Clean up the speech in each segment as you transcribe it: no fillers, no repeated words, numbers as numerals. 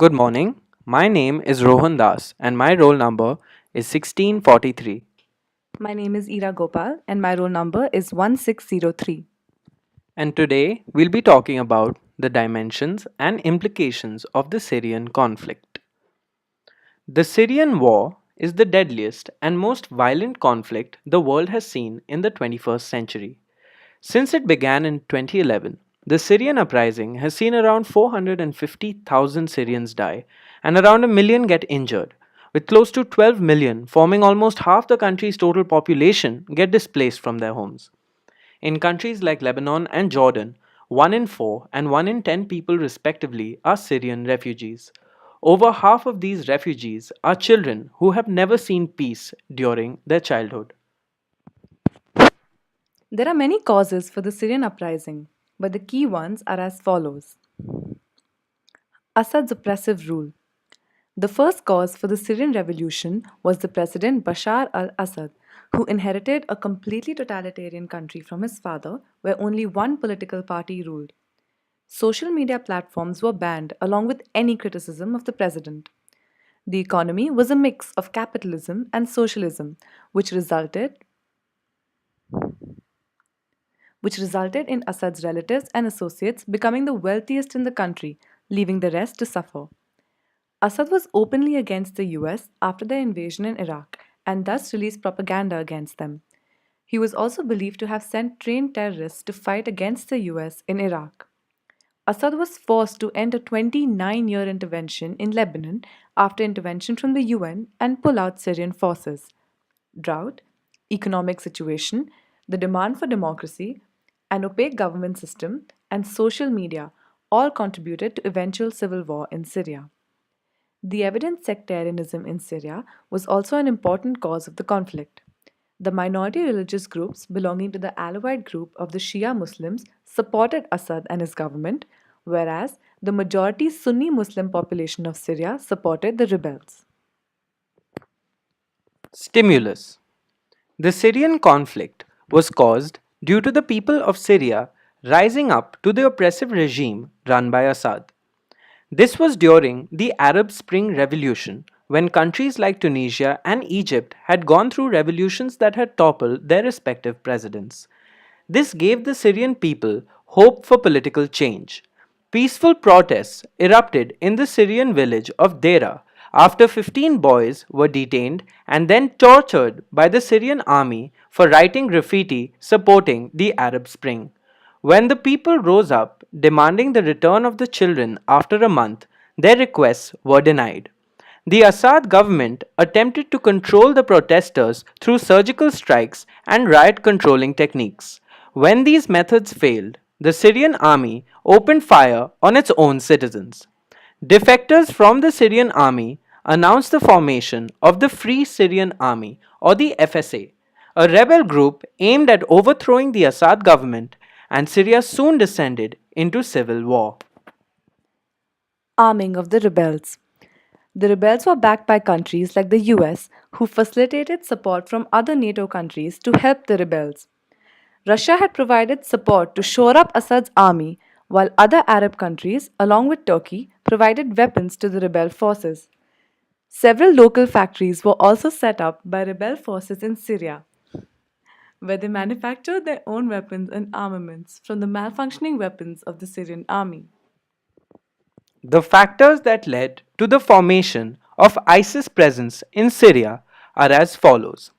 Good morning. My name is Rohan Das and my roll number is 1643. My name is Ira Gopal and my roll number is 1603. And today we'll be talking about the dimensions and implications of the Syrian conflict. The Syrian war is the deadliest and most violent conflict the world has seen in the 21st century. Since it began in 2011, the Syrian uprising has seen around 450,000 Syrians die and around a million get injured, with close to 12 million, forming almost half the country's total population, get displaced from their homes. In countries like Lebanon and Jordan, 1 in 4 and 1 in 10 people, respectively, are Syrian refugees. Over half of these refugees are children who have never seen peace during their childhood. There are many causes for the Syrian uprising, but the key ones are as follows. Assad's oppressive rule. The first cause for the Syrian revolution was the President Bashar al Assad, who inherited a completely totalitarian country from his father, where only one political party ruled. Social media platforms were banned along with any criticism of the president. The economy was a mix of capitalism and socialism, which resulted in Assad's relatives and associates becoming the wealthiest in the country, leaving the rest to suffer. Assad was openly against the US after their invasion in Iraq and thus released propaganda against them. He was also believed to have sent trained terrorists to fight against the US in Iraq. Assad was forced to end a 29-year intervention in Lebanon after intervention from the UN and pull out Syrian forces. Drought, economic situation, the demand for democracy, an opaque government system, and social media all contributed to eventual civil war in Syria. The evident sectarianism in Syria was also an important cause of the conflict. The minority religious groups belonging to the Alawite group of the Shia Muslims supported Assad and his government, whereas the majority Sunni Muslim population of Syria supported the rebels. Stimulus. The Syrian conflict was caused due to the people of Syria rising up to the oppressive regime run by Assad. This was during the Arab Spring Revolution, when countries like Tunisia and Egypt had gone through revolutions that had toppled their respective presidents. This gave the Syrian people hope for political change. Peaceful protests erupted in the Syrian village of Dera after 15 boys were detained and then tortured by the Syrian army for writing graffiti supporting the Arab Spring. When the people rose up demanding the return of the children after a month, their requests were denied. The Assad government attempted to control the protesters through surgical strikes and riot controlling techniques. When these methods failed, the Syrian army opened fire on its own citizens. Defectors from the Syrian army announced the formation of the Free Syrian Army, or the FSA, a rebel group aimed at overthrowing the Assad government, and Syria soon descended into civil war. Arming of the rebels. The rebels were backed by countries like the US, who facilitated support from other NATO countries to help the rebels. Russia had provided support to shore up Assad's army, while other Arab countries, along with Turkey, provided weapons to the rebel forces. Several local factories were also set up by rebel forces in Syria, where they manufactured their own weapons and armaments from the malfunctioning weapons of the Syrian army. The factors that led to the formation of ISIS presence in Syria are as follows.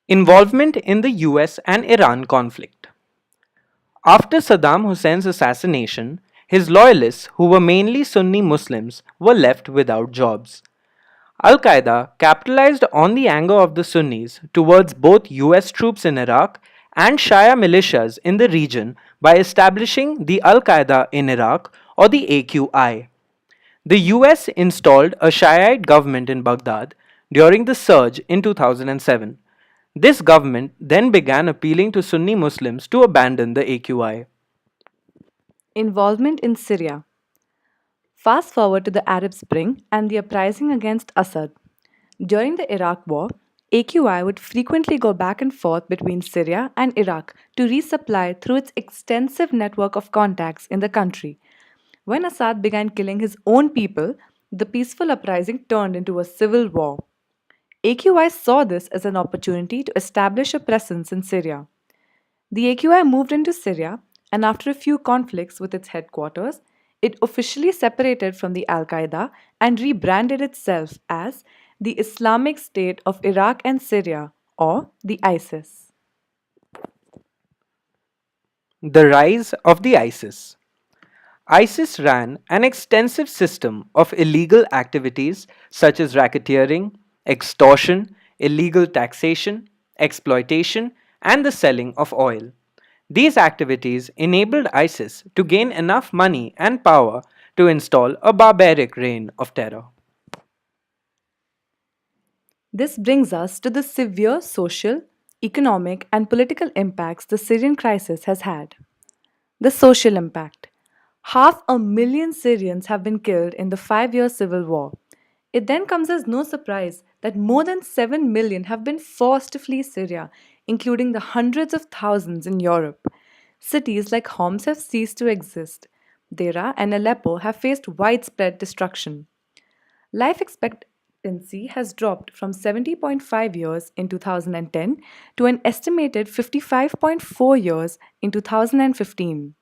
Involvement in the US and Iran conflict. After Saddam Hussein's assassination, his loyalists, who were mainly Sunni Muslims, were left without jobs. Al Qaeda capitalized on the anger of the Sunnis towards both US troops in Iraq and Shia militias in the region by establishing the Al Qaeda in Iraq, or the AQI. The US installed a Shiite government in Baghdad during the surge in 2007. This government then began appealing to Sunni Muslims to abandon the AQI. Involvement in Syria. Fast forward to the Arab Spring and the uprising against Assad. During the Iraq War, AQI would frequently go back and forth between Syria and Iraq to resupply through its extensive network of contacts in the country. When Assad began killing his own people, the peaceful uprising turned into a civil war. AQI saw this as an opportunity to establish a presence in Syria. The AQI moved into Syria, and after a few conflicts with its headquarters, it officially separated from the Al Qaeda and rebranded itself as the Islamic State of Iraq and Syria, or the ISIS. The rise of the ISIS. ISIS ran an extensive system of illegal activities such as racketeering, extortion, illegal taxation, exploitation, and the selling of oil. These activities enabled ISIS to gain enough money and power to install a barbaric reign of terror. This brings us to the severe social, economic, and political impacts the Syrian crisis has had. The social impact. 500,000 Syrians have been killed in the 5 year civil war. It then comes as no surprise that more than 7 million have been forced to flee Syria, including the hundreds of thousands in Europe. Cities like Homs have ceased to exist. Dera and Aleppo have faced widespread destruction. Life expectancy has dropped from 70.5 years in 2010 to an estimated 55.4 years in 2015.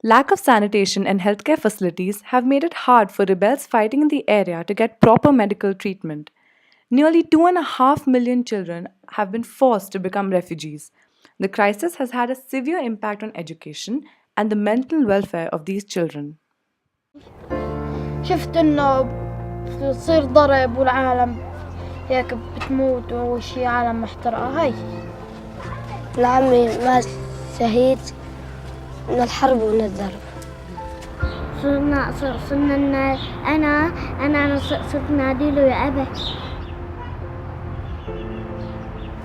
Lack of sanitation and healthcare facilities have made it hard for rebels fighting in the area to get proper medical treatment. Nearly 2.5 million children have been forced to become refugees. The crisis has had a severe impact on education and the mental welfare of these children. شفت انه بتصير ضرب والعالم هيك بتموت وشي عالم محترقة هاي لعمي ما شهيد من الحرب ومن الضرب صرنا أنا صرت ناديله يا أبا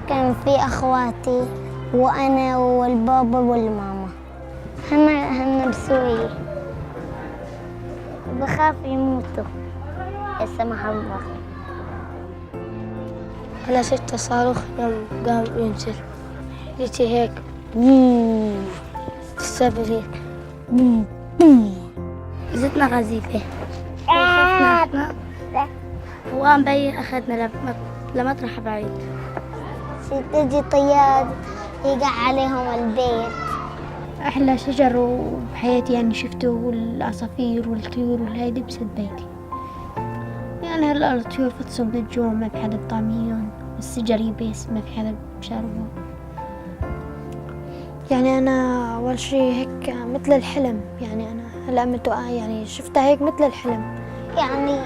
كان في أخواتي وأنا والبابا والماما هن بسوريا بخاف يموتوا لا سمح الله أنا شفت صاروخ يوم قام ينزل جيتي هيك تستقبل هيك زدنا غزيفة خفنا احنا وقام بي أخذنا لمطرح بعيد تجي طياد يقع عليهم البيت أحلى شجر بحياتي يعني شفته والعصافير والطيور والهاي لبست بيتي يعني هلا الطيور فطسوا من الجوع ما في حدا بطعميهم الشجر يبس ما في حدا بشربه يعني أنا أول شي هيك مثل الحلم يعني أنا هلا يعني شفتها هيك مثل الحلم يعني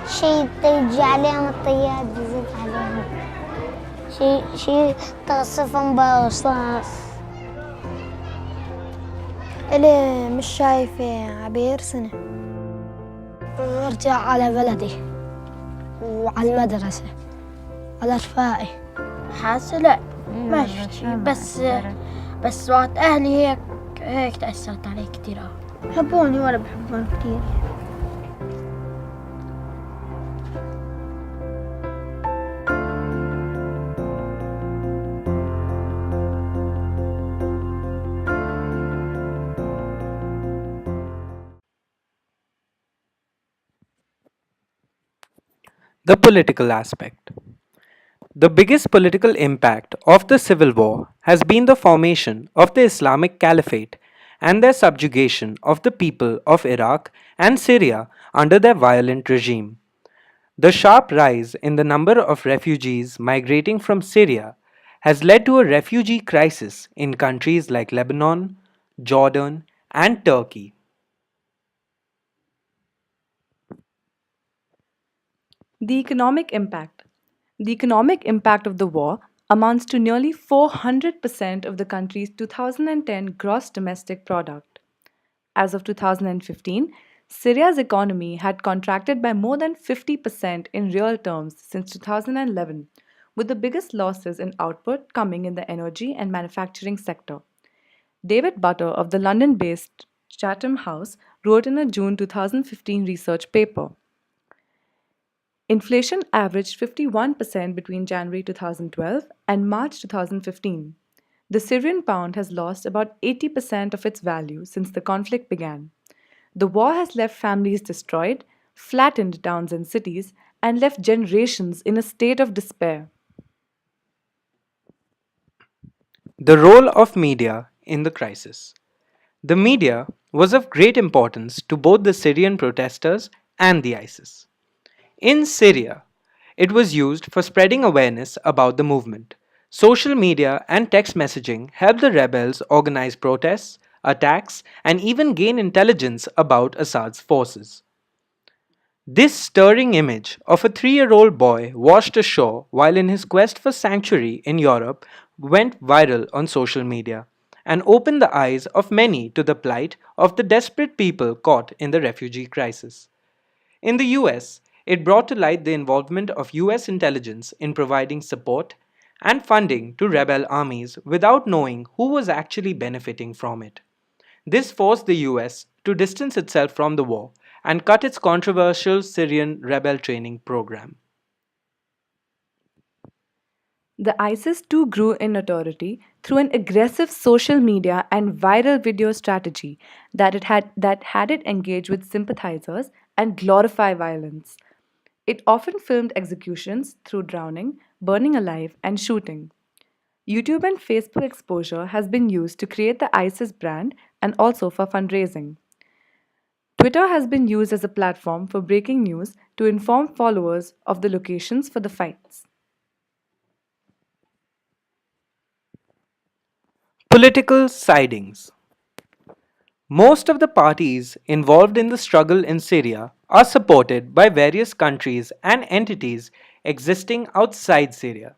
شي تيجي عليهم الطياد يزيد عليهم شي تغصفهم برصاص إلي مش شايفة عبير سنة ارجع على بلدي وعلى المدرسة على رفاقي حاسة لا ما شفت شي بس وقت أهلي هيك تأثرت علي كتير بحبوني ولا بحبهم كتير The political aspect. The biggest political impact of the civil war has been the formation of the Islamic Caliphate and their subjugation of the people of Iraq and Syria under their violent regime. The sharp rise in the number of refugees migrating from Syria has led to a refugee crisis in countries like Lebanon, Jordan, and Turkey. The economic impact. The economic impact of the war amounts to nearly 400% of the country's 2010 gross domestic product. As of 2015, Syria's economy had contracted by more than 50% in real terms since 2011, with the biggest losses in output coming in the energy and manufacturing sector. David Butter of the London based Chatham House wrote in a June 2015 research paper. Inflation averaged 51% between January 2012 and March 2015. The Syrian pound has lost about 80% of its value since the conflict began. The war has left families destroyed, flattened towns and cities, and left generations in a state of despair. The role of media in the crisis. The media was of great importance to both the Syrian protesters and the ISIS. In Syria, it was used for spreading awareness about the movement. Social media and text messaging helped the rebels organize protests, attacks, and even gain intelligence about Assad's forces. This stirring image of a 3-year-old boy washed ashore while in his quest for sanctuary in Europe went viral on social media and opened the eyes of many to the plight of the desperate people caught in the refugee crisis. In the US, it brought to light the involvement of US intelligence in providing support and funding to rebel armies without knowing who was actually benefiting from it. This forced the US to distance itself from the war and cut its controversial Syrian rebel training program. The ISIS too grew in notoriety through an aggressive social media and viral video strategy that had it engage with sympathizers and glorify violence. It often filmed executions through drowning, burning alive, and shooting. YouTube and Facebook exposure has been used to create the ISIS brand and also for fundraising. Twitter has been used as a platform for breaking news to inform followers of the locations for the fights. Political sidings. Most of the parties involved in the struggle in Syria are supported by various countries and entities existing outside Syria.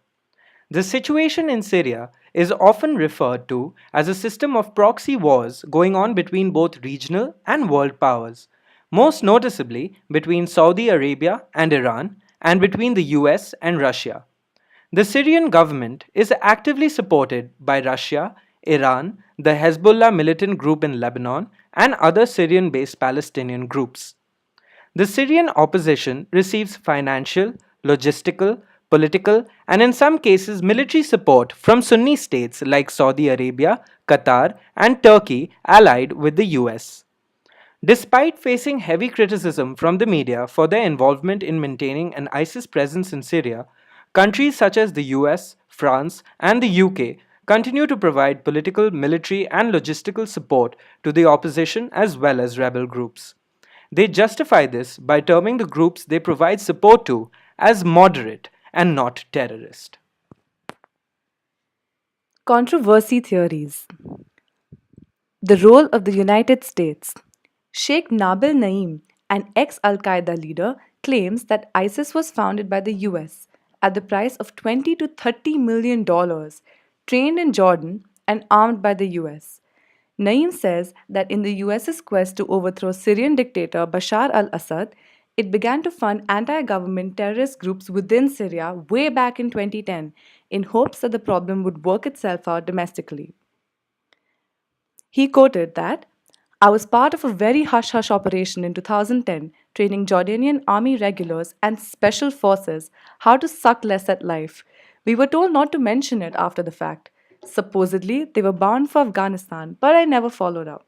The situation in Syria is often referred to as a system of proxy wars going on between both regional and world powers, most noticeably between Saudi Arabia and Iran, and between the US and Russia. The Syrian government is actively supported by Russia, Iran, the Hezbollah militant group in Lebanon, and other Syrian based Palestinian groups. The Syrian opposition receives financial, logistical, political, and in some cases military support from Sunni states like Saudi Arabia, Qatar, and Turkey, allied with the US. Despite facing heavy criticism from the media for their involvement in maintaining an ISIS presence in Syria, countries such as the US, France, and the UK continue to provide political, military, and logistical support to the opposition as well as rebel groups. They justify this by terming the groups they provide support to as moderate and not terrorist. Controversy theories. The role of the United States. Sheikh Nabil Naim, an ex Al Qaeda leader, claims that ISIS was founded by the US at the price of $20 to $30 million, trained in Jordan and armed by the US. Naim says that in the US's quest to overthrow Syrian dictator Bashar al Assad, it began to fund anti government terrorist groups within Syria way back in 2010 in hopes that the problem would work itself out domestically. He quoted that, I was part of a very hush hush operation in 2010, training Jordanian army regulars and special forces how to suck less at life. We were told not to mention it after the fact. Supposedly, they were bound for Afghanistan, but I never followed up.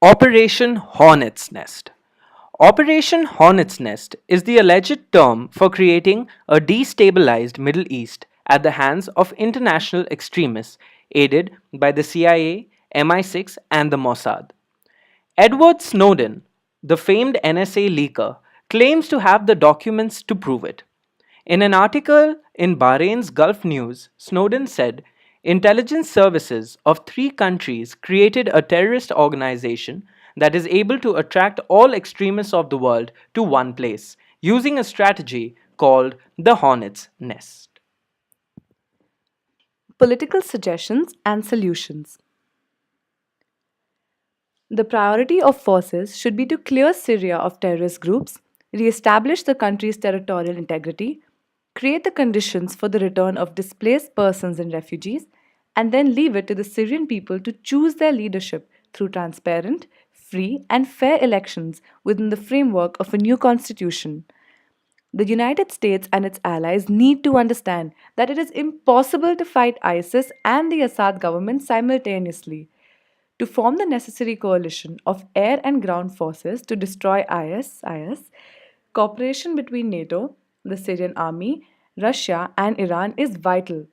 Operation Hornet's Nest. Operation Hornet's Nest is the alleged term for creating a destabilized Middle East at the hands of international extremists aided by the CIA, MI6, and the Mossad. Edward Snowden, the famed NSA leaker, claims to have the documents to prove it. In an article in Bahrain's Gulf News, Snowden said intelligence services of 3 countries created a terrorist organization that is able to attract all extremists of the world to one place using a strategy called the Hornet's Nest. Political suggestions and solutions. The priority of forces should be to clear Syria of terrorist groups, re establish the country's territorial integrity, create the conditions for the return of displaced persons and refugees, and then leave it to the Syrian people to choose their leadership through transparent, free, and fair elections within the framework of a new constitution. The United States and its allies need to understand that it is impossible to fight ISIS and the Assad government simultaneously. To form the necessary coalition of air and ground forces to destroy IS, cooperation between NATO, the Syrian army, Russia, and Iran is vital.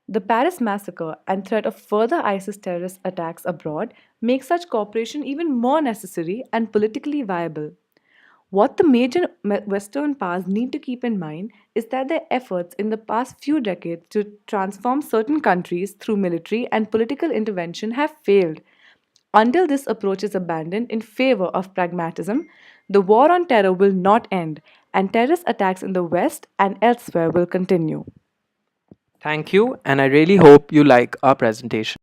The Paris massacre and threat of further ISIS terrorist attacks abroad make such cooperation even more necessary and politically viable. What the major Western powers need to keep in mind is that their efforts in the past few decades to transform certain countries through military and political intervention have failed. Until this approach is abandoned in favor of pragmatism, the war on terror will not end, and terrorist attacks in the West and elsewhere will continue. Thank you, and I really hope you like our presentation.